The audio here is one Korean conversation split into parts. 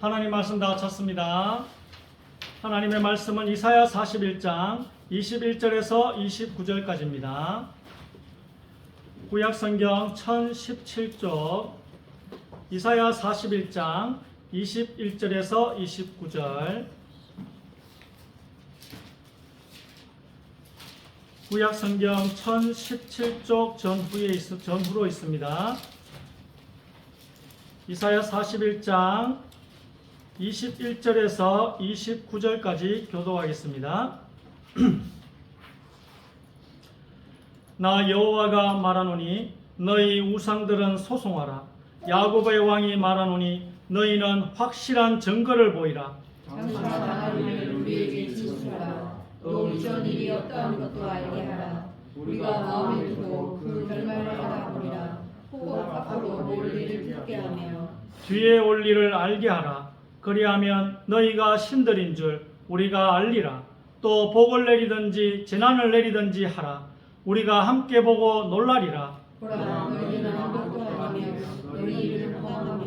하나님 말씀 다 찾습니다. 하나님의 말씀은 이사야 41장 21절에서 29절까지입니다. 구약성경 1017쪽 이사야 41장 21절에서 29절 구약성경 1017쪽 전후로 있습니다. 이사야 41장 21절에서 29절까지 교독하겠습니다. 나 여호와가 말하노니 너희 우상들은 소송하라. 야곱의 왕이 말하노니 너희는 확실한 증거를 보이라. 장차 당할 일을 우리에게 진술하라. 또 이전 일이 어떠한 것도 알게 하라. 우리가 마음에 두고 그 결말을 알아보리라. 혹 앞으로 올 일을 듣게 하며 뒤에 올 일을 알게 하라. 그리하면 너희가 신들인 줄 우리가 알리라. 또 복을 내리든지 재난을 내리든지 하라. 우리가 함께 보고 놀라리라. 보라, 너희는 아무것도 하며 너희 일을 보아하며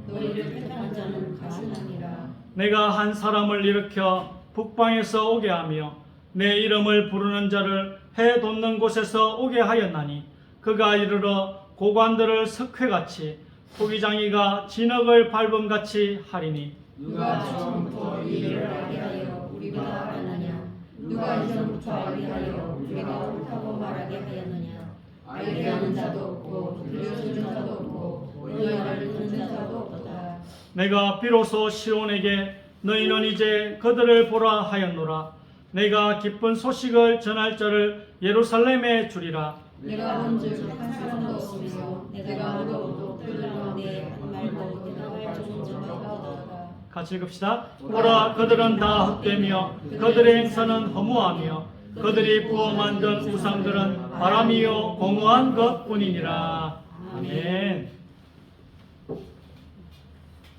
너희를 택한 자는 가증하니라. 내가 한 사람을 일으켜 북방에서 오게 하며 내 이름을 부르는 자를 해 돋는 곳에서 오게 하였나니 그가 이르러 고관들을 석회같이 토기장이가 진흙을 밟음같이 하리니 누가 처음부터 이 일을 알게 하여 우리가 알았느냐? 누가 이전부터 알게 하여 우리가 옳다고 말하게 하였느냐? 알게 하는 자도 없고 들려주는 자도 없고 너희 말을 듣는 자도 없다. 내가 비로소 시온에게 너희는 이제 그들을 보라 하였노라. 내가 기쁜 소식을 전할 자를 예루살렘에 주리라. 내가 본즉 한 사람도 없으며 내가 아무도 그들 가운데 한 말도 대답할 존재가 없다. 같이 읽읍시다. 보라, 그들은 다 헛되며 그들의 행사는 허무하며 그들이 부어 만든 우상들은 바람이요 공허한 것뿐이니라. 아멘.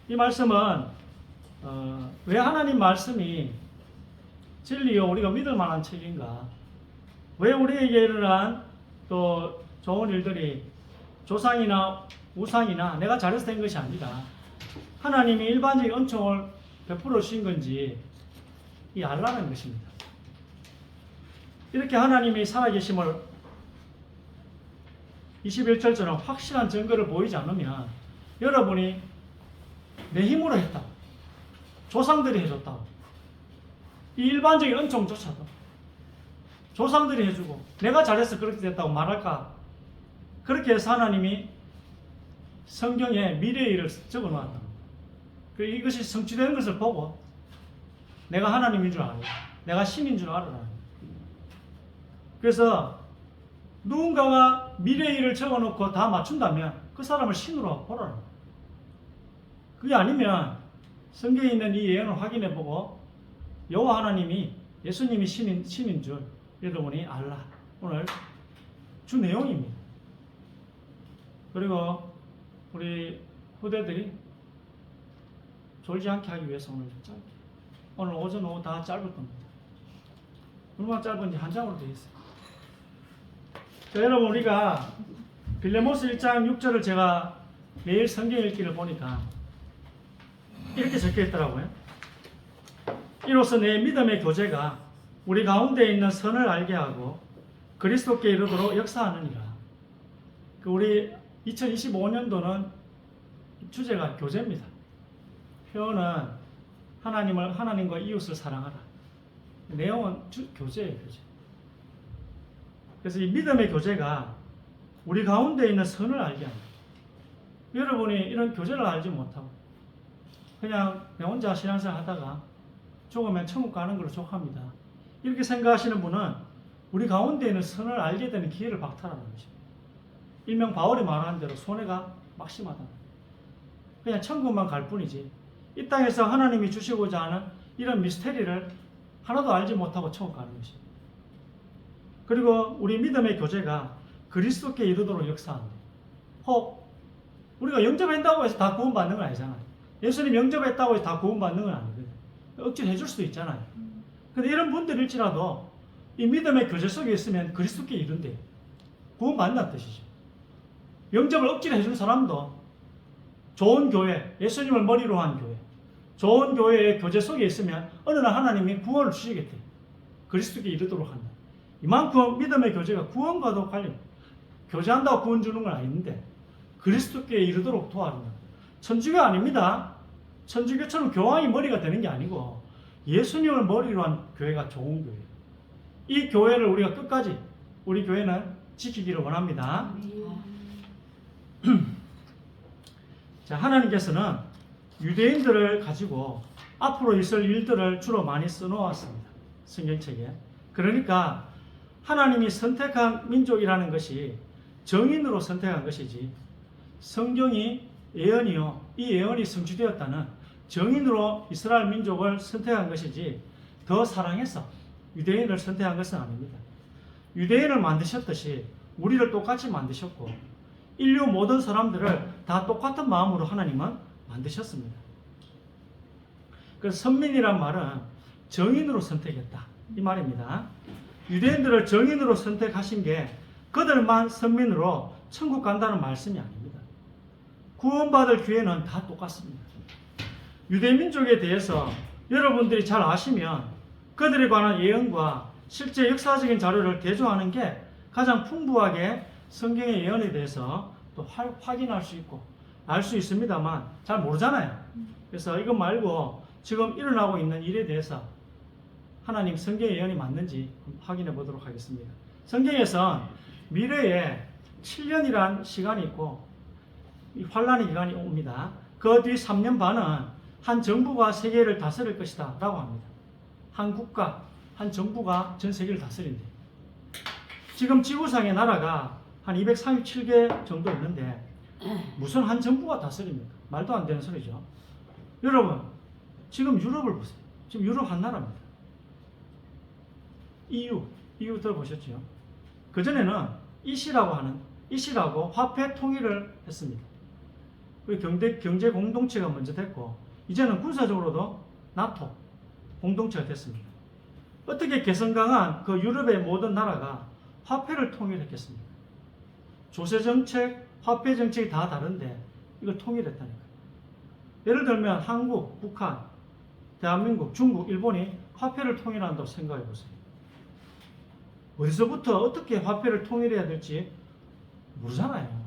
이 말씀은 왜 하나님 말씀이 진리요 우리가 믿을 만한 책인가? 왜 우리에게 일어난 또 좋은 일들이 조상이나 우상이나 내가 잘해서 된 것이 아니라 하나님이 일반적인 은총을 베풀어 주신 건지 이 알라는 것입니다. 이렇게 하나님이 살아계심을 21절처럼 확실한 증거를 보이지 않으면 여러분이 내 힘으로 했다. 조상들이 해줬다. 이 일반적인 은총조차도 조상들이 해주고 내가 잘해서 그렇게 됐다고 말할까? 그렇게 해서 하나님이 성경에 미래의 일을 적어놓았다. 이것이 성취되는 것을 보고 내가 하나님인 줄 알아. 내가 신인 줄 알아라. 그래서 누군가가 미래의 일을 적어놓고 다 맞춘다면 그 사람을 신으로 보라는 거예요. 그게 아니면 성경에 있는 이 예언을 확인해보고 여호와 하나님이 예수님이 신인 줄 여러분이 알라. 오늘 주 내용입니다. 그리고 우리 후대들이 졸지 않게 하기 위해서 오늘 짧게 오늘 오전 오후 다 짧을 겁니다. 얼마나 짧은지 한 장으로 되어 있어요. 자, 여러분 우리가 빌레모스 1장 6절을 제가 매일 성경 읽기를 보니까 이렇게 적혀 있더라고요. 이로써 내 믿음의 교제가 우리 가운데 있는 선을 알게 하고 그리스도께 이르도록 역사하느니라. 우리 2025년도는 주제가 교제입니다. 표현은 하나님과 이웃을 사랑하라. 내용은 교제예요, 교제. 그래서 이 믿음의 교제가 우리 가운데 있는 선을 알게 합니다. 여러분이 이런 교제를 알지 못하고 그냥 내 혼자 신앙생활 하다가 죽으면 천국 가는 걸로 족합니다. 이렇게 생각하시는 분은 우리 가운데 있는 선을 알게 되는 기회를 박탈하는 것입니다. 일명 바울이 말하는 대로 손해가 막심하다. 그냥 천국만 갈 뿐이지 이 땅에서 하나님이 주시고자 하는 이런 미스테리를 하나도 알지 못하고 천국 가는 것입니다. 그리고 우리 믿음의 교제가 그리스도께 이르도록 역사한다. 혹 우리가 영접한다고 해서 다 구원받는 건 아니잖아요. 예수님 영접했다고 해서 다 구원받는 건 아니거든요. 억지로 해줄 수도 있잖아요. 근데 이런 분들일지라도 이 믿음의 교제 속에 있으면 그리스도께 이른대요. 구원받는다는 뜻이죠. 영접을 억지로 해주는 사람도 좋은 교회, 예수님을 머리로 한 교회, 좋은 교회의 교제 속에 있으면 어느 날 하나님이 구원을 주시겠대. 그리스도께 이르도록 한다. 이만큼 믿음의 교제가 구원과도 관련. 교제한다고 구원 주는 건 아닌데 그리스도께 이르도록 도와준다. 천주교 아닙니다. 천주교처럼 교황이 머리가 되는 게 아니고 예수님을 머리로 한 교회가 좋은 교회예요. 이 교회를 우리가 끝까지 우리 교회는 지키기를 원합니다. 자, 하나님께서는 유대인들을 가지고 앞으로 있을 일들을 주로 많이 써놓았습니다. 성경책에. 그러니까 하나님이 선택한 민족이라는 것이 정인으로 선택한 것이지 성경이 예언이요. 이 예언이 성취되었다는 정인으로 이스라엘 민족을 선택한 것이지 더 사랑해서 유대인을 선택한 것은 아닙니다. 유대인을 만드셨듯이 우리를 똑같이 만드셨고 인류 모든 사람들을 다 똑같은 마음으로 하나님은 만드셨습니다. 그래서 선민이란 말은 정인으로 선택했다 이 말입니다. 유대인들을 정인으로 선택하신 게 그들만 선민으로 천국 간다는 말씀이 아닙니다. 구원받을 기회는 다 똑같습니다. 유대민족에 대해서 여러분들이 잘 아시면 그들에 관한 예언과 실제 역사적인 자료를 대조하는 게 가장 풍부하게 성경의 예언에 대해서 또 확인할 수 있고 알 수 있습니다만 잘 모르잖아요. 그래서 이것 말고 지금 일어나고 있는 일에 대해서 하나님 성경의 예언이 맞는지 확인해 보도록 하겠습니다. 성경에선 미래에 7년이란 시간이 있고 이 환란의 기간이 옵니다. 그 뒤 3년 반은 한 정부가 세계를 다스릴 것이다 라고 합니다. 한 국가, 한 정부가 전 세계를 다스린대. 지금 지구상의 나라가 한 237개 정도 있는데 무슨 한 정부가 다스립니까? 말도 안 되는 소리죠. 여러분 지금 유럽을 보세요. 지금 유럽 한 나라입니다. EU 들어보셨죠? 그전에는 이시라고 화폐 통일을 했습니다. 경제 공동체가 먼저 됐고 이제는 군사적으로도 나토 공동체가 됐습니다. 어떻게 개성 강한 그 유럽의 모든 나라가 화폐를 통일했겠습니까? 조세 정책, 화폐 정책이 다 다른데 이걸 통일했다니까요. 예를 들면 한국, 북한, 대한민국, 중국, 일본이 화폐를 통일한다고 생각해 보세요. 어디서부터 어떻게 화폐를 통일해야 될지 모르잖아요.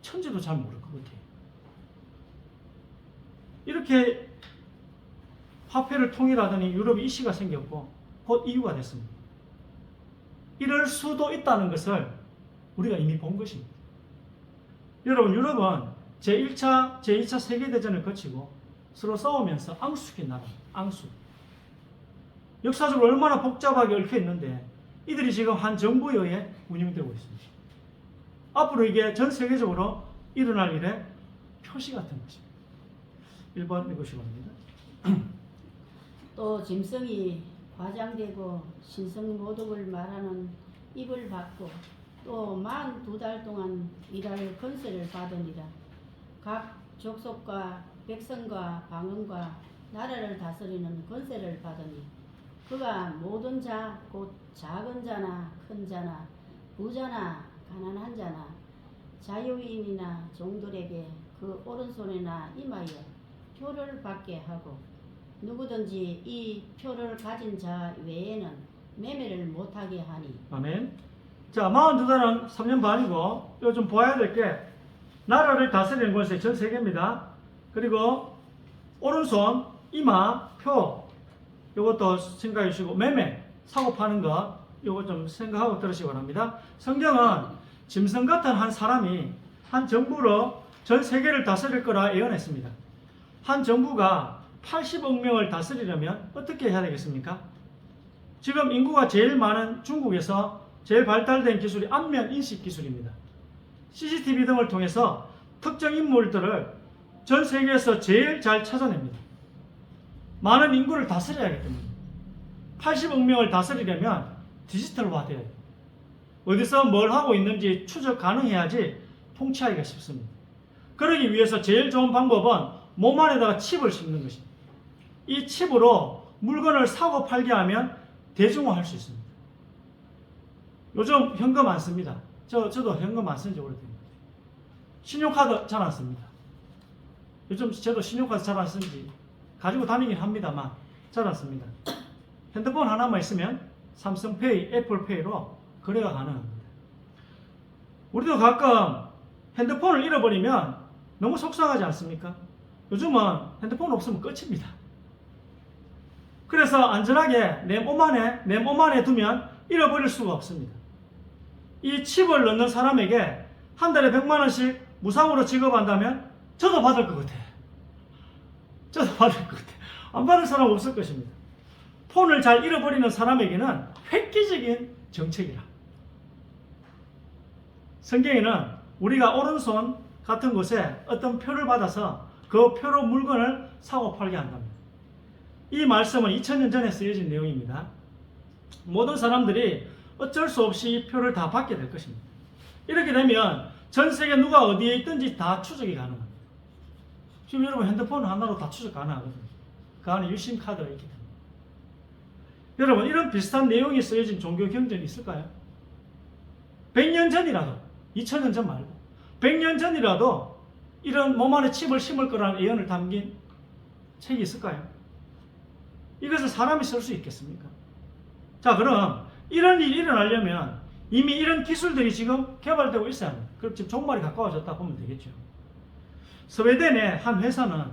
천지도 잘 모를 것 같아요. 이렇게 화폐를 통일하더니 유럽에 이시가 생겼고 곧 EU가 됐습니다. 이럴 수도 있다는 것을 우리가 이미 본 것입니다. 여러분 유럽은 제1차, 제2차 세계대전을 거치고 서로 싸우면서 앙숙인 나라입니다. 앙숙. 역사적으로 얼마나 복잡하게 얽혀 있는데 이들이 지금 한 정부에 의해 운영되고 있습니다. 앞으로 이게 전 세계적으로 일어날 일의 표시 같은 것입니다. 1번 읽으시기 바랍니다. 또 짐승이 과장되고 신성모독을 말하는 입을 받고 또 42달 동안 일할 권세를 받으니라. 각 족속과 백성과 방언과 나라를 다스리는 권세를 받으니 그가 모든 자 곧 작은 자나 큰 자나 부자나 가난한 자나 자유인이나 종들에게 그 오른손이나 이마에 표를 받게 하고 누구든지 이 표를 가진 자 외에는 매매를 못하게 하니. 아멘. 자, 42달은 3년 반이고 요즘 보아야 될 게 나라를 다스리는 권세 전 세계입니다. 그리고 오른손, 이마, 표 이것도 생각해 주시고 매매, 사고 파는 것 이거 좀 생각하고 들으시기 바랍니다. 성경은 짐승 같은 한 사람이 한 정부로 전 세계를 다스릴 거라 예언했습니다. 한 정부가 80억 명을 다스리려면 어떻게 해야 되겠습니까? 지금 인구가 제일 많은 중국에서 제일 발달된 기술이 안면 인식 기술입니다. CCTV 등을 통해서 특정 인물들을 전 세계에서 제일 잘 찾아냅니다. 많은 인구를 다스려야 하기 때문에 80억 명을 다스리려면 디지털화 돼야 돼요. 어디서 뭘 하고 있는지 추적 가능해야지 통치하기가 쉽습니다. 그러기 위해서 제일 좋은 방법은 몸 안에다가 칩을 심는 것입니다. 이 칩으로 물건을 사고 팔게 하면 대중화할 수 있습니다. 요즘 현금 안 씁니다. 저도 현금 안 쓴 지 오래됩니다. 신용카드 잘 안 씁니다. 요즘 저도 신용카드 잘 안 쓴 지 가지고 다니긴 합니다만 잘 않습니다. 핸드폰 하나만 있으면 삼성페이, 애플페이로 거래가 가능합니다. 우리도 가끔 핸드폰을 잃어버리면 너무 속상하지 않습니까? 요즘은 핸드폰 없으면 끝입니다. 그래서 안전하게 내 몸 안에 두면 잃어버릴 수가 없습니다. 이 칩을 넣는 사람에게 한 달에 100만 원씩 무상으로 지급한다면 저도 받을 것 같아요. 저도 받을 것 같아요. 안 받을 사람 없을 것입니다. 폰을 잘 잃어버리는 사람에게는 획기적인 정책이라. 성경에는 우리가 오른손 같은 곳에 어떤 표를 받아서 그 표로 물건을 사고 팔게 한답니다. 이 말씀은 2000년 전에 쓰여진 내용입니다. 모든 사람들이 어쩔 수 없이 이 표를 다 받게 될 것입니다. 이렇게 되면 전 세계 누가 어디에 있든지 다 추적이 가능합니다. 지금 여러분 핸드폰 하나로 다 추적 가능하거든요. 그 안에 유심 카드가 있기 때문에. 여러분 이런 비슷한 내용이 쓰여진 종교 경전이 있을까요? 100년 전이라도 2000년 전 말고 100년 전이라도 이런 몸 안에 칩을 심을 거라는 예언을 담긴 책이 있을까요? 이것을 사람이 쓸 수 있겠습니까? 자, 그럼 이런 일이 일어나려면 이미 이런 기술들이 지금 개발되고 있어야 합니다. 그럼 지금 종말이 가까워졌다 보면 되겠죠. 스웨덴의 한 회사는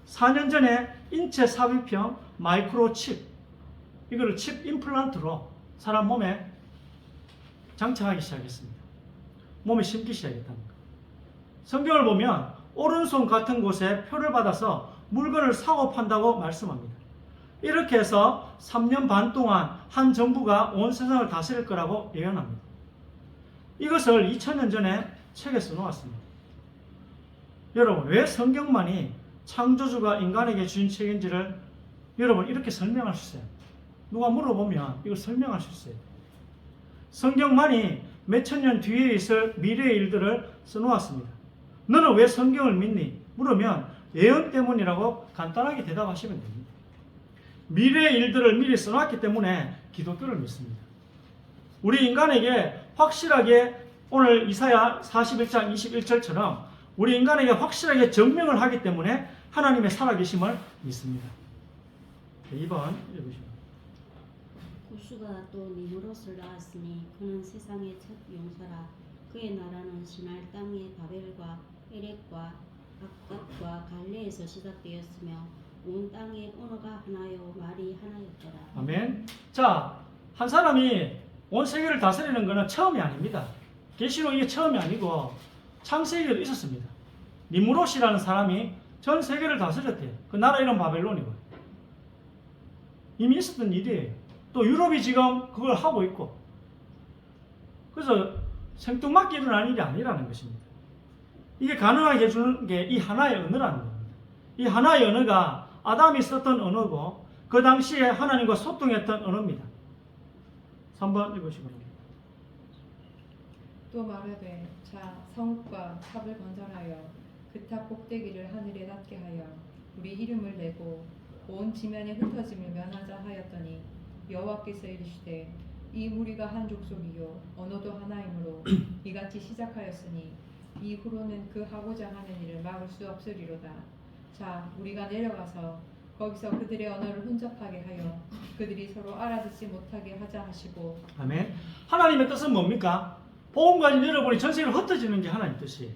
4년 전에 인체 삽입형 마이크로칩, 이거를 칩 임플란트로 사람 몸에 장착하기 시작했습니다. 몸에 심기 시작했답니다. 성경을 보면 오른손 같은 곳에 표를 받아서 물건을 사고 판다고 말씀합니다. 이렇게 해서 3년 반 동안 한 정부가 온 세상을 다스릴 거라고 예언합니다. 이것을 2000년 전에 책에 써놓았습니다. 여러분, 왜 성경만이 창조주가 인간에게 주신 책인지를 여러분 이렇게 설명할 수 있어요. 누가 물어보면 이걸 설명할 수 있어요. 성경만이 몇천 년 뒤에 있을 미래의 일들을 써놓았습니다. 너는 왜 성경을 믿니? 물으면 예언 때문이라고 간단하게 대답하시면 됩니다. 미래의 일들을 미리 써놨기 때문에 기독교를 믿습니다. 우리 인간에게 확실하게 오늘 이사야 41장 21절처럼 우리 인간에게 확실하게 증명을 하기 때문에 하나님의 살아계심을 믿습니다. 2번 읽으시죠. 구수가 또 니무롯을 낳았으니 그는 세상의 첫 용사라. 그의 나라는 신할 땅의 바벨과 에렉과 악갓과 갈레에서 시작되었으며 온 땅의 언어가 하나요 말이 하나였더라. 아멘. 자, 한 사람이 온 세계를 다스리는 것은 처음이 아닙니다. 계시록 이게 처음이 아니고 창세기에도 있었습니다. 니무롯이라는 사람이 전 세계를 다스렸대요. 그 나라 이름 바벨론이고 이미 있었던 일이에요. 또 유럽이 지금 그걸 하고 있고, 그래서 생뚱맞게 일어난 일이 아니라는 것입니다. 이게 가능하게 해주는 게 이 하나의 언어라는 겁니다. 이 하나의 언어가 아담이 썼던 언어고 그 당시에 하나님과 소통했던 언어입니다. 3번 읽으시고. 또 말하되 자 성읍과 탑을 건설하여 그 탑 꼭대기를 하늘에 닿게 하여 우리 이름을 내고 온 지면에 흩어짐을 면하자 하였더니 여호와께서 이르시되 이 무리가 한 족속이요 언어도 하나이므로 이같이 시작하였으니 이후로는 그 하고자 하는 일을 막을 수 없으리로다. 자 우리가 내려가서 거기서 그들의 언어를 혼잡하게 하여 그들이 서로 알아듣지 못하게 하자 하시고. 아멘. 하나님의 뜻은 뭡니까? 복음 가진 여러분이 전 세계로 흩어지는 게 하나님 뜻이에요.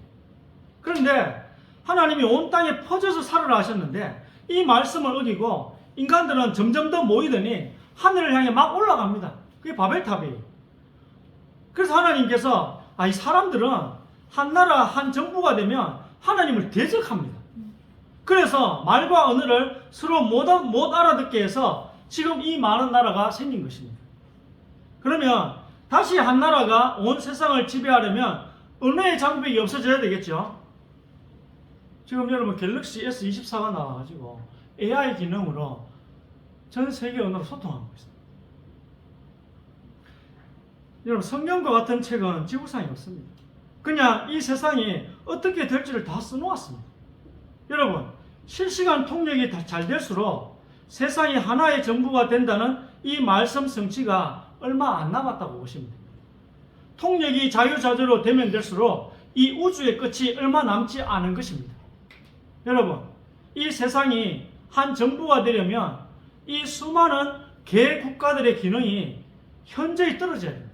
그런데 하나님이 온 땅에 퍼져서 살으라 하셨는데 이 말씀을 어기고 인간들은 점점 더 모이더니 하늘을 향해 막 올라갑니다. 그게 바벨탑이에요. 그래서 하나님께서 이 사람들은 한 나라 한 정부가 되면 하나님을 대적합니다. 그래서 말과 언어를 서로 못 알아듣게 해서 지금 이 많은 나라가 생긴 것입니다. 그러면 다시 한 나라가 온 세상을 지배하려면 언어의 장벽이 없어져야 되겠죠. 지금 여러분 갤럭시 S24가 나와가지고 AI 기능으로 전 세계 언어로 소통하고 있습니다. 여러분 성경과 같은 책은 지구상에 없습니다. 그냥 이 세상이 어떻게 될지를 다 써놓았습니다. 여러분 실시간 통역이 잘 될수록 세상이 하나의 정부가 된다는 이 말씀 성취가 얼마 안 남았다고 보시면 됩니다. 통역이 자유자재로 되면 될수록 이 우주의 끝이 얼마 남지 않은 것입니다. 여러분 이 세상이 한 정부가 되려면 이 수많은 개 국가들의 기능이 현저히 떨어져야 됩니다.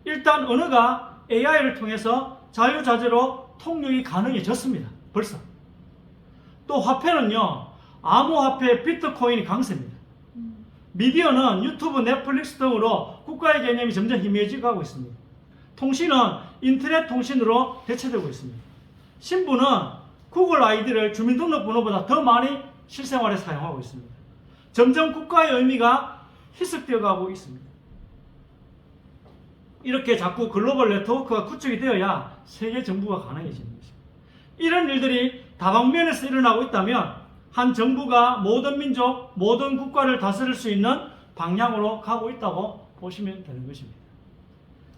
일단 언어가 AI를 통해서 자유자재로 통용이 가능해졌습니다. 벌써. 또 화폐는요, 암호화폐 비트코인이 강세입니다. 미디어는 유튜브, 넷플릭스 등으로 국가의 개념이 점점 희미해지고 가고 있습니다. 통신은 인터넷 통신으로 대체되고 있습니다. 신분은 구글 아이디를 주민등록번호보다 더 많이 실생활에 사용하고 있습니다. 점점 국가의 의미가 희석되어 가고 있습니다. 이렇게 자꾸 글로벌 네트워크가 구축이 되어야 세계 정부가 가능해지는 것입니다. 이런 일들이 다방면에서 일어나고 있다면 한 정부가 모든 민족, 모든 국가를 다스릴 수 있는 방향으로 가고 있다고 보시면 되는 것입니다.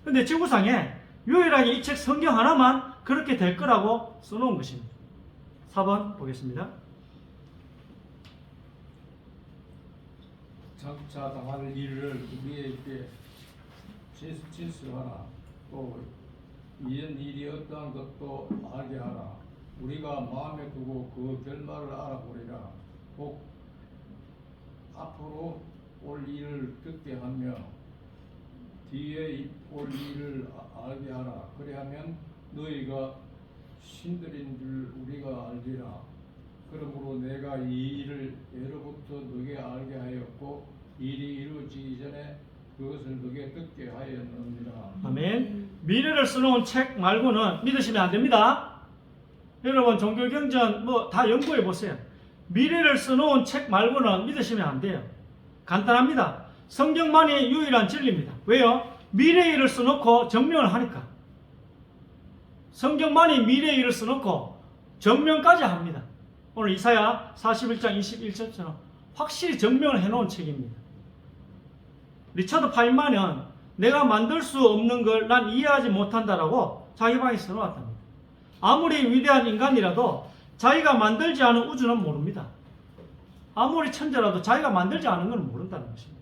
그런데 지구상에 유일하게 이 책 성경 하나만 그렇게 될 거라고 써놓은 것입니다. 4번 보겠습니다. 장차 당할 일을 우리에게 진술하라. 또 이런 일이 어떠한 것도 알게 하라. 우리가 마음에 두고 그 결말을 알아보리라. 꼭 앞으로 올 일을 듣게 하며 뒤에 올 일을 알게 하라. 그리하면 너희가 신들인 줄 우리가 알리라. 그러므로 내가 이 일을 예로부터 너게 알게 하였고 일이 이루어지기 전에 그것을 너게 듣게 하였느니라. 아멘. 미래를 써놓은 책 말고는 믿으시면 안 됩니다. 여러분 종교경전 뭐 다 연구해 보세요. 미래를 써놓은 책 말고는 믿으시면 안 돼요. 간단합니다. 성경만이 유일한 진리입니다. 왜요? 미래의 일을 써놓고 증명을 하니까. 성경만이 미래의 일을 써놓고 증명까지 합니다. 오늘 이사야 41장 21절처럼 확실히 증명을 해놓은 책입니다. 리처드 파인만은 내가 만들 수 없는 걸 난 이해하지 못한다라고 자기 방에 써놓았답니다. 아무리 위대한 인간이라도 자기가 만들지 않은 우주는 모릅니다. 아무리 천재라도 자기가 만들지 않은 건 모른다는 것입니다.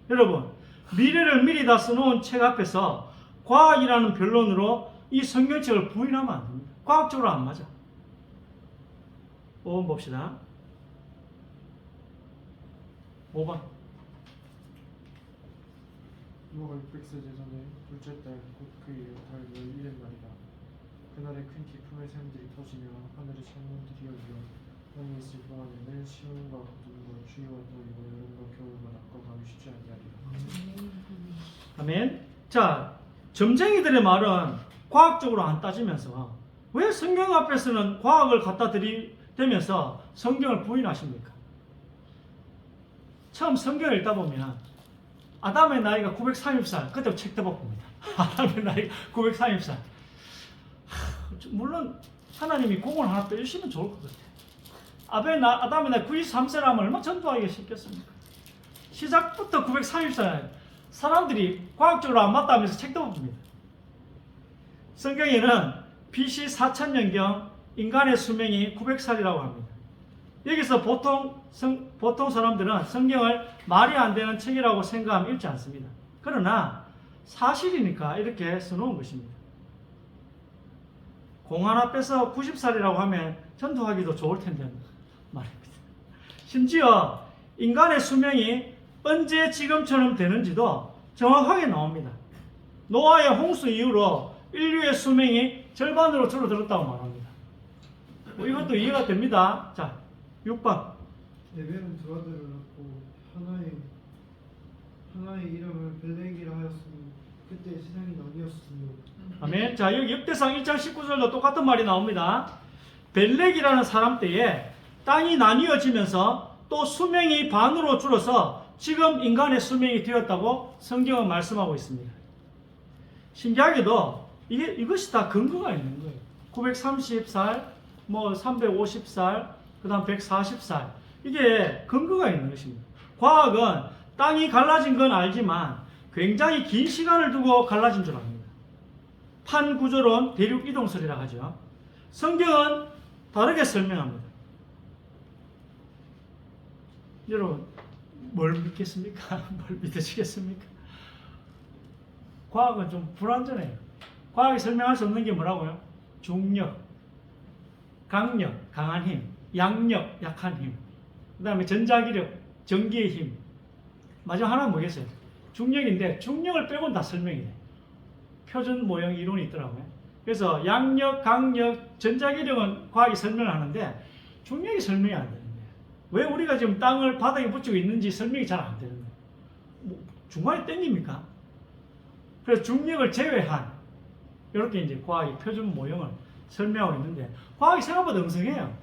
여러분, 미래를 미리 다 써놓은 책 앞에서 과학이라는 변론으로 이 성경책을 부인하면 안 됩니다. 과학적으로 안 맞아. 5번 봅시다. 5번. 이모가 600세 제전에 둘째 달 곧 그의 달 11일 날이다. 그날에 큰 기품의 샘들이 터지며 하늘의 창문들이 열려 땅에 있을 동안에는 시온과 거둠과 추위와 더위와 여름과 겨울과 낮과 밤이 쉬지 아니하리라. 아멘. 자, 점쟁이들의 말은 과학적으로 안 따지면서 왜 성경 앞에서는 과학을 갖다 들이대면서 성경을 부인하십니까? 처음 성경을 읽다 보면 아담의 나이가 930살, 그때 책 대봅니다. 아담의 나이가 930살. 물론 하나님이 공을 하나 더 주시면 좋을 것 같아요. 아담의 나이 93세라면 얼마나 전도하기가 쉽겠습니까? 시작부터 930살. 사람들이 과학적으로 안 맞다면서 책 대봅니다. 성경에는 BC 4000년경 인간의 수명이 900살이라고 합니다. 여기서 보통 사람들은 성경을 말이 안 되는 책이라고 생각하면 읽지 않습니다. 그러나 사실이니까 이렇게 써놓은 것입니다. 공 하나 빼서 90살이라고 하면 전도하기도 좋을 텐데 말입니다. 심지어 인간의 수명이 언제 지금처럼 되는지도 정확하게 나옵니다. 노아의 홍수 이후로 인류의 수명이 절반으로 줄어들었다고 말합니다. 뭐 이것도 이해가 됩니다. 자, 6번. 에벨은 두 아들을 낳고 하나의 이름을 벨렉이라 하였으니 그때 세상이 나뉘었으며. 아멘. 자, 여기 역대상 1장 19절도 똑같은 말이 나옵니다. 벨렉이라는 사람 때에 땅이 나뉘어지면서 또 수명이 반으로 줄어서 지금 인간의 수명이 되었다고 성경은 말씀하고 있습니다. 신기하게도 이것이 다 근거가 있는 거예요. 930살, 뭐 350살, 그 다음 140살. 이게 근거가 있는 것입니다. 과학은 땅이 갈라진 건 알지만 굉장히 긴 시간을 두고 갈라진 줄 압니다. 판구조론 대륙 이동설이라고 하죠. 성경은 다르게 설명합니다. 여러분, 뭘 믿겠습니까? 뭘 믿으시겠습니까? 과학은 좀 불완전해요. 과학이 설명할 수 없는 게 뭐라고요? 중력, 강력, 강한 힘, 양력, 약한 힘. 그 다음에 전자기력, 전기의 힘. 마지막 하나는 뭐겠어요? 중력인데 중력을 빼고는 다 설명이 돼요. 표준 모형 이론이 있더라고요. 그래서 양력, 강력, 전자기력은 과학이 설명을 하는데 중력이 설명이 안 되는 거예요. 왜 우리가 지금 땅을 바닥에 붙이고 있는지 설명이 잘 안 되는 거예요. 뭐 중간에 땡깁니까? 그래서 중력을 제외한 이렇게 이제 과학이 표준 모형을 설명하고 있는데 과학이 생각보다 엉성해요.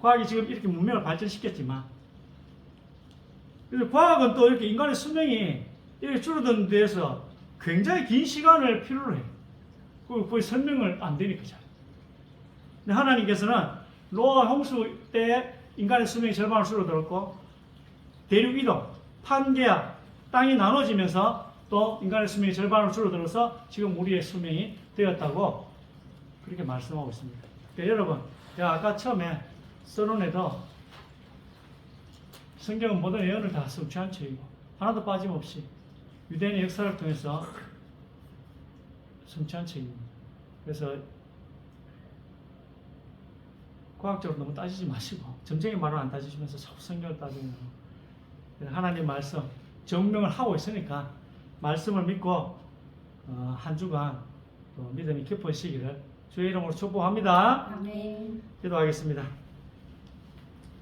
과학이 지금 이렇게 문명을 발전시켰지만 그래서 과학은 또 이렇게 인간의 수명이 이렇게 줄어드는 데에서 굉장히 긴 시간을 필요로 해요. 거의 설명을 안 되니까 잘. 근데 하나님께서는 노아 홍수 때 인간의 수명이 절반으로 줄어들었고 대륙 이동, 판게아, 땅이 나눠지면서 또 인간의 수명이 절반으로 줄어들어서 지금 우리의 수명이 되었다고 그렇게 말씀하고 있습니다. 그러니까 여러분, 제가 아까 처음에 서론에도 성경은 모든 예언을 다 성취한 책이고 하나도 빠짐없이 유대인의 역사를 통해서 성취한 책입니다. 그래서 과학적으로 너무 따지지 마시고 점쟁이 말을 안 따지시면서 자꾸 성경을 따지는 하나님 말씀 증명을 하고 있으니까 말씀을 믿고 한 주간 믿음이 깊어지시기를 주의 이름으로 축복합니다. 아멘. 기도하겠습니다.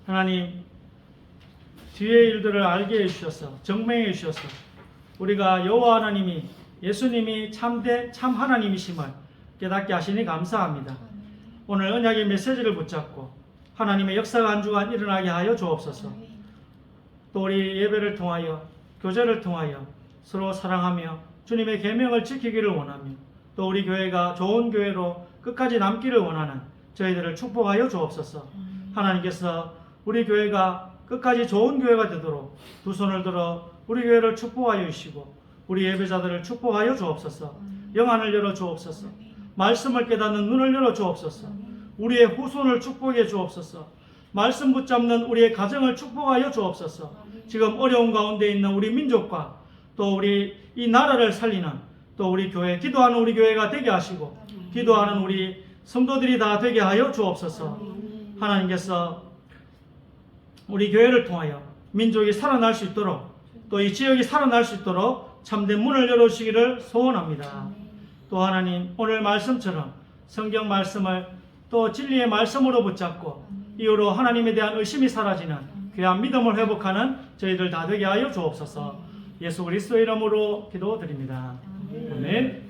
하나님, 뒤의 일들을 알게 해주셔서 증명해 주셔서 우리가 여호와 하나님이 예수님이 참 하나님이심을 깨닫게 하시니 감사합니다. 오늘 언약의 메시지를 붙잡고 하나님의 역사가 한 주간 일어나게 하여 주옵소서. 또 우리 예배를 통하여 교제를 통하여 서로 사랑하며 주님의 계명을 지키기를 원하며 또 우리 교회가 좋은 교회로 끝까지 남기를 원하는 저희들을 축복하여 주옵소서. 하나님께서 우리 교회가 끝까지 좋은 교회가 되도록 두 손을 들어 우리 교회를 축복하여 주시고 우리 예배자들을 축복하여 주옵소서. 영안을 열어 주옵소서. 말씀을 깨닫는 눈을 열어 주옵소서. 우리의 후손을 축복해 주옵소서. 말씀 붙잡는 우리의 가정을 축복하여 주옵소서. 지금 어려운 가운데 있는 우리 민족과 또 우리 이 나라를 살리는 또 우리 교회, 기도하는 우리 교회가 되게 하시고 기도하는 우리 성도들이 다 되게 하여 주옵소서. 하나님께서 우리 교회를 통하여 민족이 살아날 수 있도록 또 이 지역이 살아날 수 있도록 참된 문을 열어주시기를 소원합니다. 또 하나님, 오늘 말씀처럼 성경 말씀을 또 진리의 말씀으로 붙잡고 이후로 하나님에 대한 의심이 사라지는 귀한 믿음을 회복하는 저희들 다 되게 하여 주옵소서. 예수 그리스도의 이름으로 기도드립니다. 아멘.